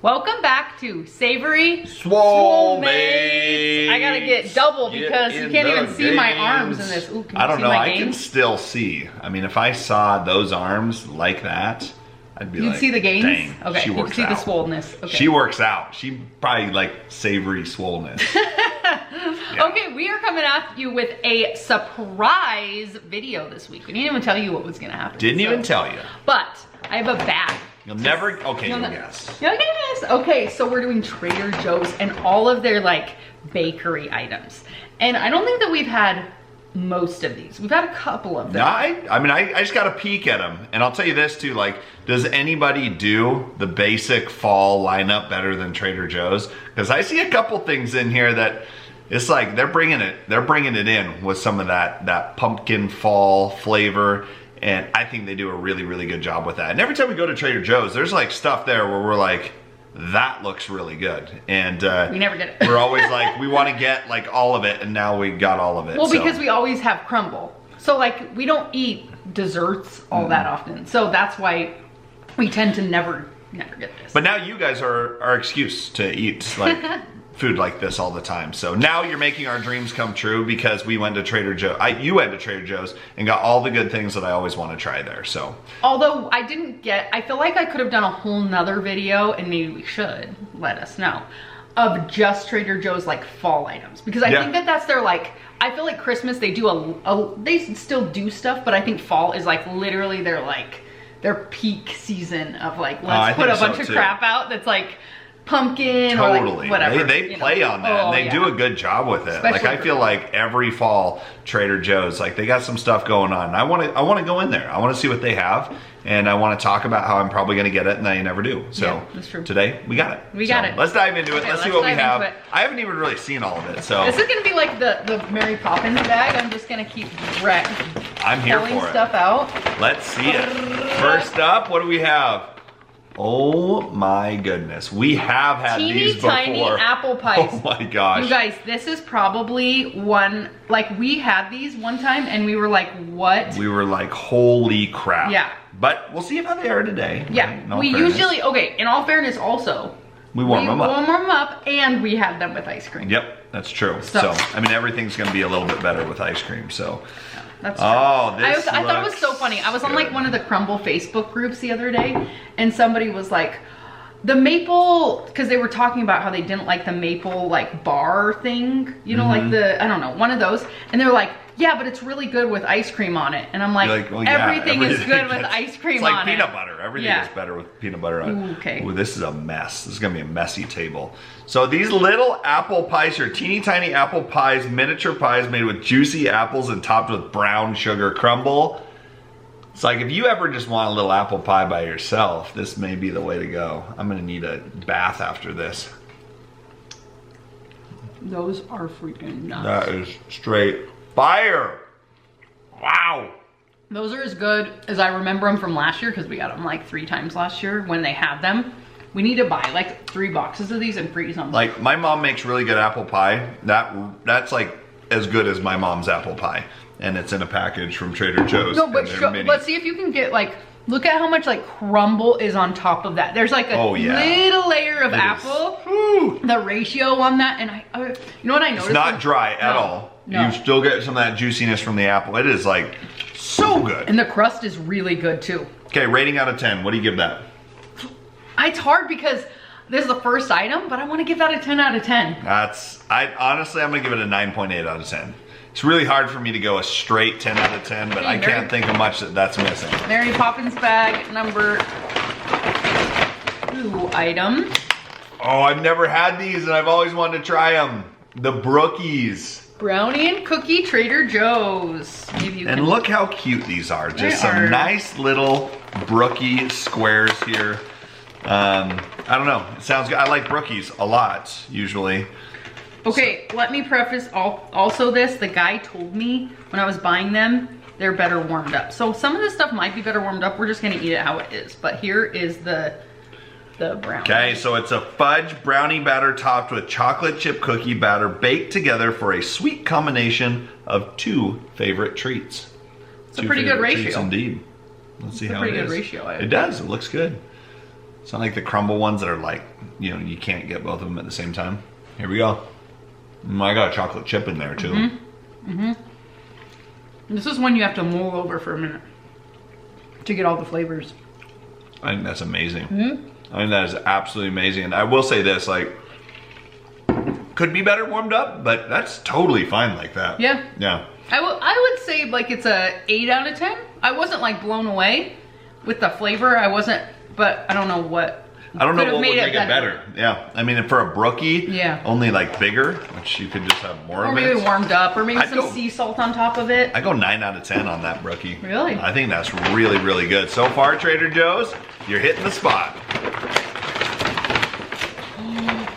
Welcome back to Savory Swolemates. I gotta get double because you can't even see my arms in this. Ooh, I don't know, I can still see. I mean, if I saw those arms like that, I'd be like, you'd see the gains? Dang, okay, she you works can see out. the swollenness. Okay. She works out. She probably like savory swollenness. Yeah. Okay, we are coming at you with a surprise video this week. We didn't even tell you what was gonna happen. Didn't even tell you. But I have a bag. You'll never, okay, you'll guess. You'll guess. Okay, so we're doing Trader Joe's and all of their like bakery items. And I don't think that we've had most of these. We've had a couple of them. No, I just got a peek at them. And I'll tell you this too, like, does anybody do the basic fall lineup better than Trader Joe's? Because I see a couple things in here that it's like they're bringing it in with some of that pumpkin fall flavor. And I think they do a really, really good job with that. And every time we go to Trader Joe's, there's like stuff there where we're like, that looks really good. And we never get it. We're always like, we want to get like all of it, and now we got all of it. Well, because we always have crumble. So like we don't eat desserts all that often. So that's why we tend to never get this. But now you guys are our excuse to eat like food like this all the time. So now you're making our dreams come true because we went to Trader Joe's. You went to Trader Joe's and got all the good things that I always want to try there. So although I didn't get, I feel like I could have done a whole nother video, and maybe we should, let us know, of just Trader Joe's like fall items, because I think that that's their like, I feel like Christmas they do they still do stuff, but I think fall is like literally their peak season of like, let's put a bunch of crap out that's like pumpkin or like whatever. They play on that, and they do a good job with it. Especially like I feel like every fall Trader Joe's, like they got some stuff going on. I want to go in there. I want to see what they have, and I want to talk about how I'm probably going to get it, and I never do. So that's true. Today we got it. We got it. Let's dive into it. Okay, let's see what we have. I haven't even really seen all of it. So this is going to be like the Mary Poppins bag. I'm just going to keep I'm here pulling for it. stuff out. Let's see it. First up, what do we have? Oh my goodness. We have had these before. Teeny tiny apple pies. Oh my gosh. You guys, this is probably one, like we had these one time and we were like, what? We were like, holy crap. Yeah. But we'll see how they are today. Yeah. Right? We usually, okay, in all fairness also, we warm them up and we have them with ice cream. Yep, that's true. So I mean, everything's gonna be a little bit better with ice cream, so. That's true. Oh, I thought it was so funny. I was on like one of the Crumble Facebook groups the other day, and somebody was like, the maple, because they were talking about how they didn't like the maple like bar thing, you know, like the, I don't know, one of those. And they're like, yeah, but it's really good with ice cream on it. And I'm like, well, everything is good with ice cream on it. It's like peanut butter. Everything is better with peanut butter on it. Ooh, okay. Ooh, this is a mess. This is going to be a messy table. So these little apple pies are teeny tiny apple pies, miniature pies made with juicy apples and topped with brown sugar crumble. It's like if you ever just want a little apple pie by yourself, this may be the way to go. I'm going to need a bath after this. Those are freaking nuts. That is straight fire. Wow. Those are as good as I remember them from last year, because we got them like 3 times last year when they had them. We need to buy like 3 boxes of these and freeze them. Like my mom makes really good apple pie. That's like as good as my mom's apple pie. And it's in a package from Trader Joe's. No, but let's see if you can get like, look at how much like crumble is on top of that. There's like a little layer of apple. The ratio on that, and you know what I noticed? It's not dry at all. No. You still get some of that juiciness from the apple. It is like so good. And the crust is really good too. Okay, rating out of 10. What do you give that? It's hard because this is the first item, but I want to give that a 10 out of 10. Honestly, I'm gonna give it a 9.8 out of 10. It's really hard for me to go a straight 10 out of 10, but I can't think of much that's missing. Mary Poppins bag number 2 item. Oh, I've never had these and I've always wanted to try them. The Brookies. Brownie and cookie Trader Joe's. Maybe you and look how cute these are. Just some nice little Brookie squares here. I don't know. It sounds good. I like Brookies a lot, usually. Okay, let me preface also this. The guy told me when I was buying them, they're better warmed up. So some of this stuff might be better warmed up. We're just gonna eat it how it is. But here is the brownie. Okay, so it's a fudge brownie batter topped with chocolate chip cookie batter baked together for a sweet combination of 2 favorite treats. It's a pretty good ratio. Treats indeed. Let's see how it is. It's a pretty good ratio. It does. It looks good. It's not like the crumble ones that are like you know, you can't get both of them at the same time. Here we go. I got a chocolate chip in there too. This is one you have to mull over for a minute to get all the flavors. I think that's amazing. I think that is absolutely amazing. And I will say this, like, could be better warmed up, but that's totally fine like that. Yeah. Yeah. I would say like it's a 8 out of 10. I wasn't like blown away with the flavor. I wasn't, but I don't know what. I don't know what would make it better. Yeah. I mean, for a brookie, yeah, only like bigger, which you could just have more of it. Or maybe warmed up, or maybe some sea salt on top of it. I go 9 out of 10 on that brookie. Really? I think that's really, really good. So far, Trader Joe's, you're hitting the spot.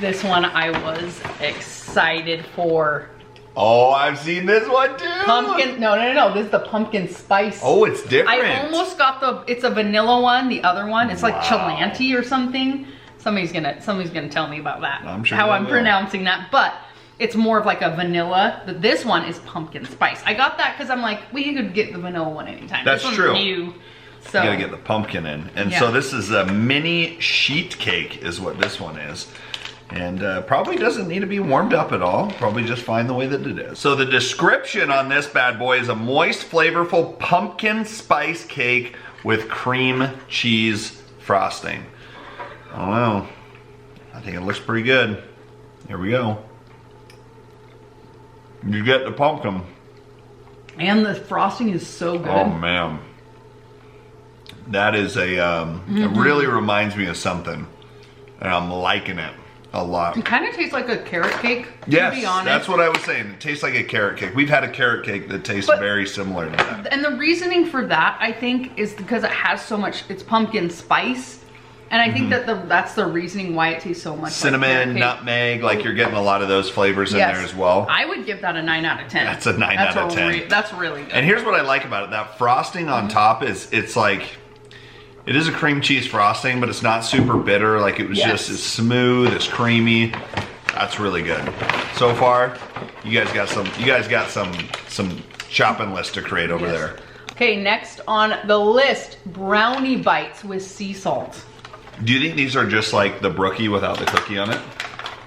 This one I was excited for. Oh, I've seen this one too. Pumpkin, no. This is the pumpkin spice. Oh, it's different. I almost got it's a vanilla one, the other one. It's like Chilanti or something. Somebody's gonna tell me about that. I'm sure how I'm pronouncing that, but it's more of like a vanilla. This one is pumpkin spice. I got that because I'm like, we could get the vanilla one anytime. That's true. New, so. You gotta get the pumpkin in. And so this is a mini sheet cake is what this one is. And probably doesn't need to be warmed up at all. Probably just fine the way that it is. So the description on this bad boy is a moist, flavorful pumpkin spice cake with cream cheese frosting. I don't know. I think it looks pretty good. Here we go. You get the pumpkin. And the frosting is so good. Oh man. That is it really reminds me of something. And I'm liking it a lot. It kind of tastes like a carrot cake, yes, to be honest. That's what I was saying. It tastes like a carrot cake. We've had a carrot cake that tastes very similar to that. And the reasoning for that, I think, is because it has so much, it's pumpkin spice. And I think that that's the reasoning why it tastes so much cinnamon, like nutmeg, like you're getting a lot of those flavors in there as well. I would give that a 9 out of 10. That's a 9 out of 10. That's really good. And here's what I like about it. That frosting on top it's like, it is a cream cheese frosting, but it's not super bitter. Like it was just as smooth, as creamy. That's really good. So far, you guys got some shopping list to create over there. Okay, next on the list, brownie bites with sea salt. Do you think these are just like the brookie without the cookie on it?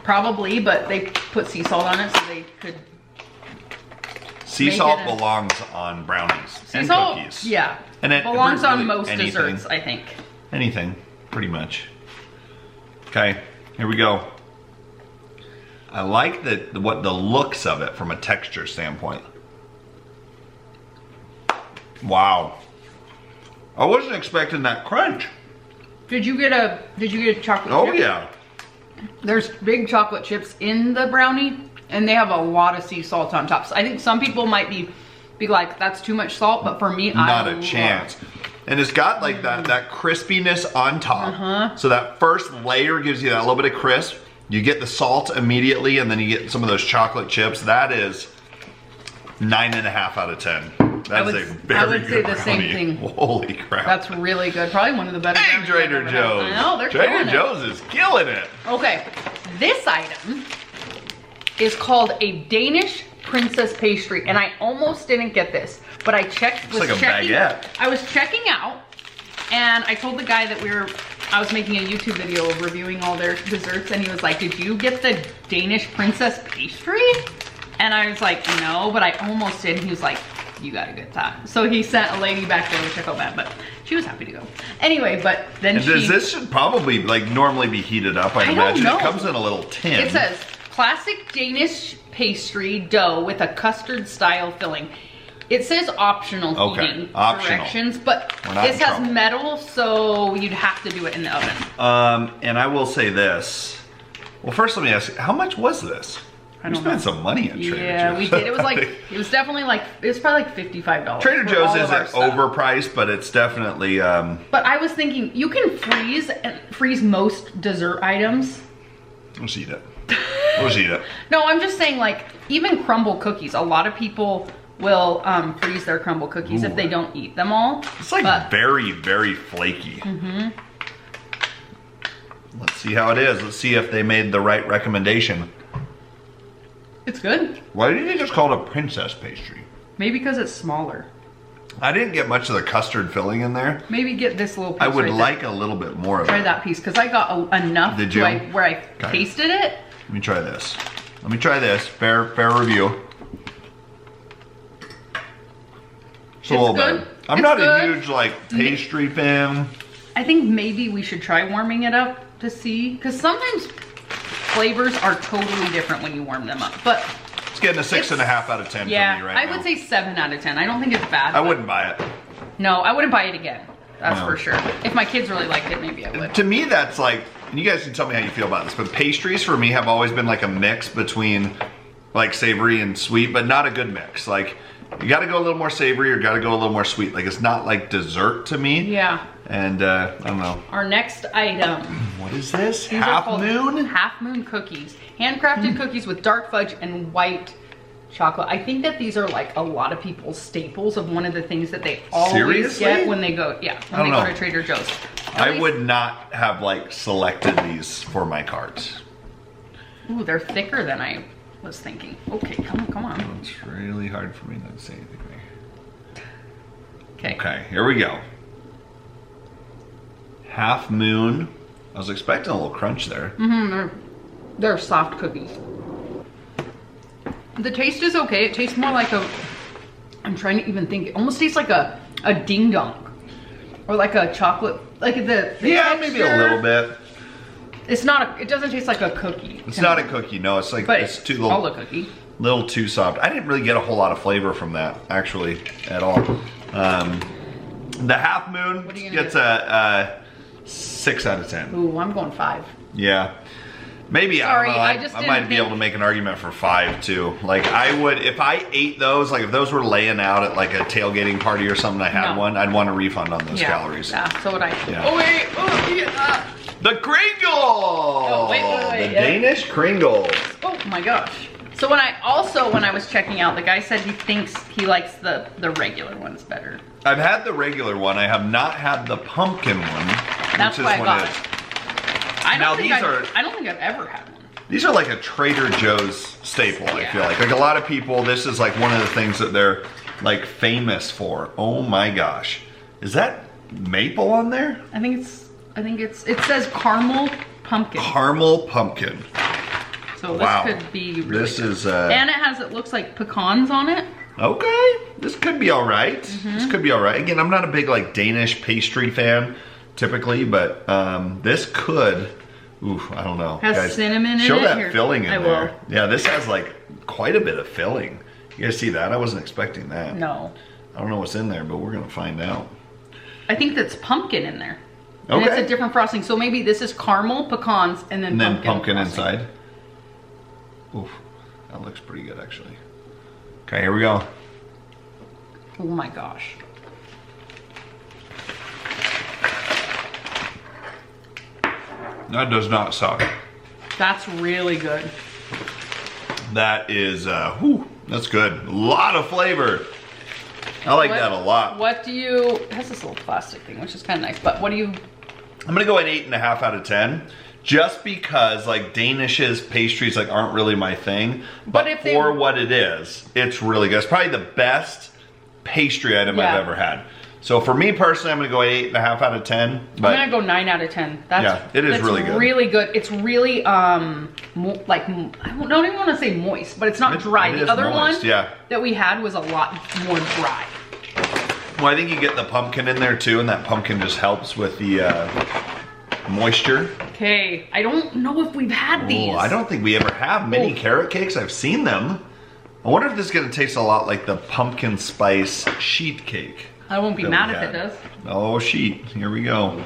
Probably, but they put sea salt on it so they could. Sea salt belongs on brownies and cookies. Yeah. And it belongs on most desserts, I think. Anything, pretty much. Okay, here we go. I like the looks of it from a texture standpoint. Wow. I wasn't expecting that crunch. Did you get a chocolate chip? Oh yeah. There's big chocolate chips in the brownie, and they have a lot of sea salt on top. So I think some people might be like, that's too much salt, but for me, not a chance. And it's got like that crispiness on top. So that first layer gives you that little bit of crisp. You get the salt immediately, and then you get some of those chocolate chips. That is 9.5 out of 10. That is a very good I would say the brownie. same thing. Holy crap. That's really good. Probably one of the better. Hey, Trader Joe's. I know, they're Trader Joe's is killing it. Okay, this item is called a Danish princess pastry, and I almost didn't get this, but I checked. It's like a baguette. I was checking out, and I told the guy that I was making a YouTube video of reviewing all their desserts, and he was like, "Did you get the Danish princess pastry?" And I was like, "No," but I almost did. And he was like, "You gotta get that." So he sent a lady back there, which I felt bad, but she was happy to go. Anyway, but then this should probably like normally be heated up, I imagine. Don't know. It comes in a little tin. It says classic Danish pastry dough with a custard style filling. It says optional heating directions, but this has metal, so you'd have to do it in the oven. And I will say this. Well, first let me ask you, how much was this? We spent some money at Trader Joe's. Yeah, we did. It was like, it was definitely like, it was probably like $55. Trader Joe's isn't overpriced, but it's definitely. But I was thinking, you can freeze most dessert items. Let's eat it. Let's eat it. No, I'm just saying, like, even crumble cookies. A lot of people will freeze their crumble cookies if they don't eat them all. It's like very, very flaky. Let's see how it is. Let's see if they made the right recommendation. It's good. Why did they just call it a princess pastry? Maybe because it's smaller. I didn't get much of the custard filling in there. Maybe get this little piece. I would right like there. a little bit more of Try it. that piece, because I got enough Did you? where I tasted it. Let me try this. Let me try this. Fair review. It's a little good. bit. I'm It's not good. a huge like pastry fan. I think maybe we should try warming it up to see, because sometimes flavors are totally different when you warm them up. But It's getting a 6.5 out of 10 for me right now. I would say 7 out of 10. I don't think it's bad. I wouldn't buy it. No, I wouldn't buy it again. That's No. for sure. If my kids really liked it, maybe I would. To me, that's like, and you guys can tell me how you feel about this, but pastries for me have always been like a mix between like savory and sweet, but not a good mix. Like, you gotta go a little more savory or gotta go a little more sweet. Like, it's not like dessert to me. Yeah. And I don't know. Our next item. What is this? These are Half called Moon? Half Moon cookies. Handcrafted cookies with dark fudge and white chocolate. I think that these are like a lot of people's staples of one of the things that they always Seriously? get when they go, when they go to Trader Joe's. I would not have like selected these for my carts. Ooh, they're thicker than I was thinking. Okay, come on. It's really hard for me not to say anything there. Okay. Okay, here we go. Half Moon. I was expecting a little crunch there. They're soft cookies. The taste is okay. It tastes more like I'm trying to even think. It almost tastes like a ding dong. Or like a chocolate, like the Yeah, maybe a little bit. It's not, it doesn't taste like a cookie. It's not a cookie, no. It's like, But it's too called little, a cookie. little too soft. I didn't really get a whole lot of flavor from that, actually, at all. The Half Moon What are you gonna gets a 6 out of 10. Ooh, I'm going 5. Yeah. Maybe, Sorry, I I don't know, just I didn't might be think- able to make an argument for 5 too. Like, I would, if I ate those, like if those were laying out at like a tailgating party or something, I had No. one, I'd want a refund on those Yeah. calories. Yeah, so would I. Yeah. Oh wait, oh yeah. The Kringle! Oh, wait, The yeah. Danish Kringles. Oh my gosh. So when I was checking out, the guy said he thinks he likes the regular ones better. I've had the regular one. I have not had the pumpkin one. That's which why I this got one it. is. I Now, don't these I don't think I've ever had one. These are like a Trader Joe's staple, I Yeah. feel like. Like a lot of people, this is like one of the things that they're like famous for. Oh my gosh. Is that maple on there? I think it says caramel pumpkin. Caramel pumpkin. So this Wow. could be really This good. is, And it looks like pecans on it. okay. This could be all right. Mm-hmm. This could be all right. Again, I'm not a big like Danish pastry fan typically, but this could, oof, I don't know. Has cinnamon in show it? that Here, filling in I there. will. Yeah, this has like quite a bit of filling. You guys see that? I wasn't expecting that. No. I don't know what's in there, but we're gonna find out. I think that's pumpkin in there. And it's Okay. a different frosting. So maybe this is caramel, pecans, and then pumpkin frosting. inside. Oof, that looks pretty good actually. Okay, here we go. Oh my gosh. That does not suck. That's really good. That is, whew, that's good. A lot of flavor. I like that a lot. What do you, it has this little plastic thing, which is kind of nice, but what do you, I'm gonna go an 8.5 out of 10. Just because like Danishes pastries like aren't really my thing. But if they- for what it is, it's really good. It's probably the best pastry item Yeah. I've ever had. So for me personally, I'm gonna go 8.5 out of 10. But I'm gonna go 9 out of 10. That's, Yeah, it is that's really good. really good. It's really, I don't even want to say moist, but it's not dry. it The is other moist, one yeah. that we had was a lot more dry. Well, I think you get the pumpkin in there too, and that pumpkin just helps with the moisture. Okay, I don't know if we've had these. Oh, I don't think we ever have mini Oh. carrot cakes. I've seen them. I wonder if this is gonna taste a lot like the pumpkin spice sheet cake. I won't be that mad we if it had. does. Oh, sheet. Here we go.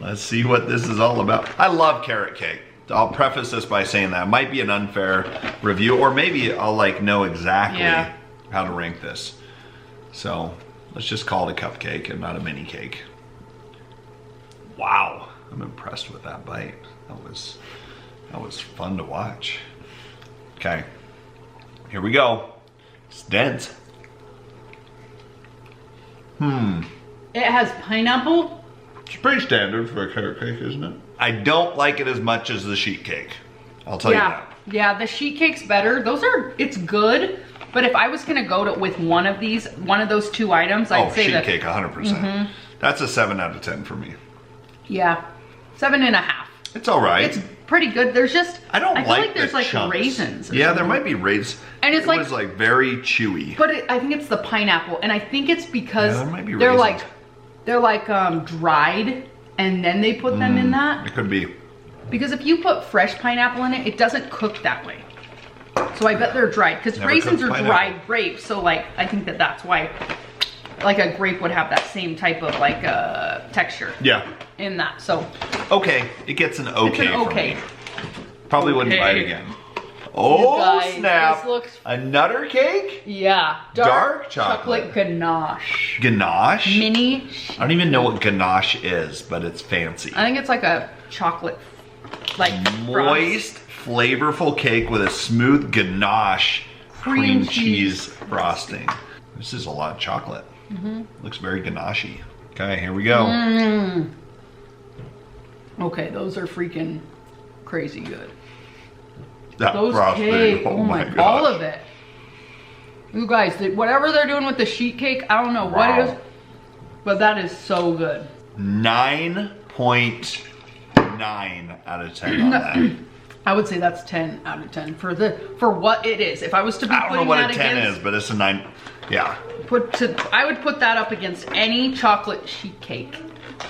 Let's see what this is all about. I love carrot cake. I'll preface this by saying that. It might be an unfair review, or maybe I'll like know exactly Yeah. how to rank this. So let's just call it a cupcake and not a mini cake. Wow, I'm impressed with that bite. That was fun to watch. Okay, here we go. It's dense. It has pineapple. It's pretty standard for a carrot cake, isn't it? I don't like it as much as the sheet cake. I'll tell you that. Yeah, the sheet cake's better. It's good, but But if I was gonna go with one of those two items, I'd say sheet that. cake, 100%. That's a 7 out of 10 for me. Yeah, 7.5. It's all right. It's pretty good. There's just I feel like there's like chunks. raisins. Yeah, there might be raisins. And it's it like was like very chewy. But I think it's the pineapple, and I think it's because there might be they're raisins. like dried, and then they put them in that. It could be. Because if you put fresh pineapple in it, it doesn't cook that way. So I bet they're dried, because Never raisins cooked are dried grapes. So like I think that's why, like a grape would have that same type of like texture. Yeah. In that, so. Okay, it gets an okay, It's an okay. for me. Probably wouldn't buy it Okay. again. Oh guys, snap! this looks- A nutter cake? Yeah. Dark chocolate. ganache. Ganache? Mini. I don't even know what ganache is, but it's fancy. I think it's like a chocolate, like Moist, flavorful cake with a smooth ganache cream cheese frosting. This is a lot of chocolate. Looks very ganache-y. Okay, here we go. Okay, those are freaking crazy good. That Those frosting, cake, oh my, gosh. all of it. You guys, whatever they're doing with the sheet cake, I don't know what it is, but that is so good. 9.9 out of 10 on that. I would say that's 10 out of 10 for what it is. If I was to be I don't know putting what that a 10 against, is, but it's a 9. Yeah. I would put that up against any chocolate sheet cake.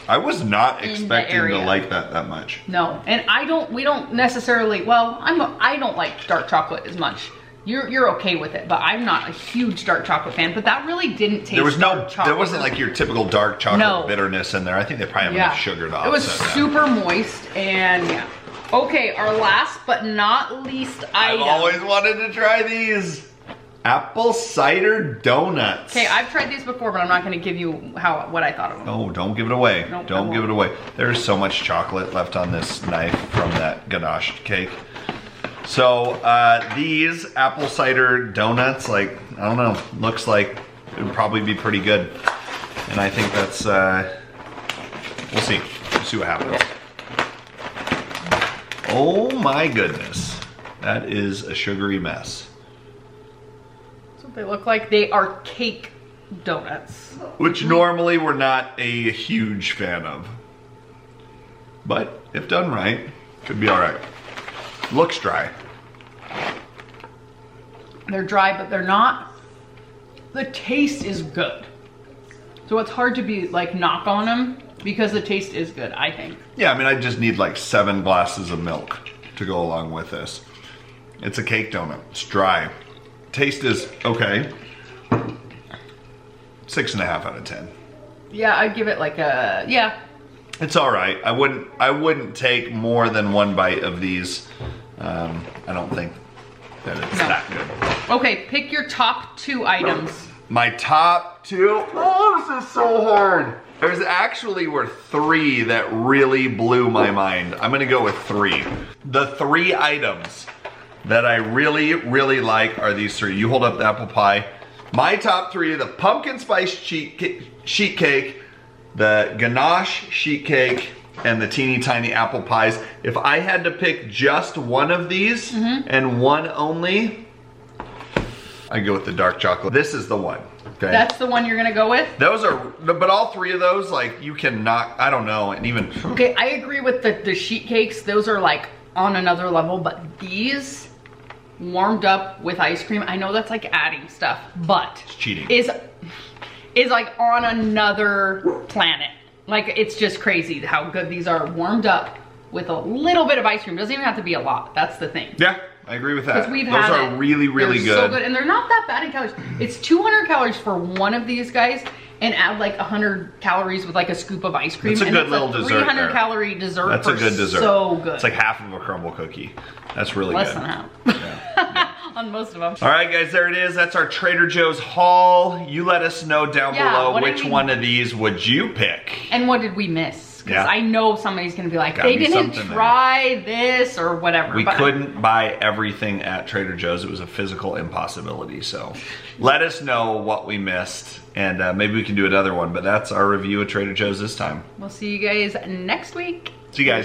I was not the expecting to area. like that much. No, and we don't necessarily, well, I don't like dark chocolate as much. You're okay with it, but I'm not a huge dark chocolate fan, but that really didn't taste dark chocolate. There wasn't like your typical dark chocolate No. bitterness in there. I think they probably have enough sugar to offset It was that. super moist, and yeah. Okay, our last but not least item. I've always wanted to try these. Apple cider donuts. Okay, I've tried these before, but I'm not going to give you what I thought of them. Oh, don't give it away. Nope, Don't I give it won't. away. There's so much chocolate left on this knife from that ganache cake. So these apple cider donuts, like, I don't know, looks like it would probably be pretty good. And I think that's, we'll see. We'll see what happens. Oh my goodness. That is a sugary mess. That's what they look like. They are cake donuts. Which normally we're not a huge fan of. But if done right, could be all right. Looks dry. They're dry, but they're not. The taste is good. So it's hard to be like knock on them because the taste is good, I think. Yeah, I mean, I just need like 7 glasses of milk to go along with this. It's a cake donut. It's dry. Taste is okay. 6.5 out of 10. Yeah, I'd give it like a, yeah. It's all right. I wouldn't take more than 1 bite of these. I don't think that it's that good. Okay, pick your top 2 items. My top 2. Oh, this is so hard. There's actually were 3 that really blew my mind. I'm gonna go with 3. The 3 items that I really, really like are these 3. You hold up the apple pie. My top 3 are the pumpkin spice sheet cake, the ganache sheet cake, and the teeny tiny apple pies. If I had to pick just one of these and one only, I'd go with the dark chocolate. This is the one. Okay. That's the one you're gonna go with? Those are, but all 3 of those, like, you can knock, I don't know, and even. Okay, I agree with the sheet cakes. Those are like on another level, but these warmed up with ice cream, I know that's like adding stuff, but It's cheating. Is like on another planet. Like, it's just crazy how good these are warmed up with a little bit of ice cream. Doesn't even have to be a lot. That's the thing. Yeah, I agree with that. Because we've Those had are really, really They're good. so good, and they're not that bad in calories. It's 200 calories for one of these guys, and add like 100 calories with like a scoop of ice cream. It's a and good little dessert 300 there. calorie dessert. That's a good dessert. So good. It's like half of a crumble cookie. That's really Less good. than half. Yeah. On most of them. All right, guys, there it is. That's our Trader Joe's haul. You let us know down below what did which we- one of these would you pick. And what did we miss? Because Yeah. I know somebody's gonna be like, Gotta they be didn't something there. try this or whatever. We but couldn't buy everything at Trader Joe's. It was a physical impossibility. So let us know what we missed, and maybe we can do another one. But that's our review of Trader Joe's this time. We'll see you guys next week. See you guys.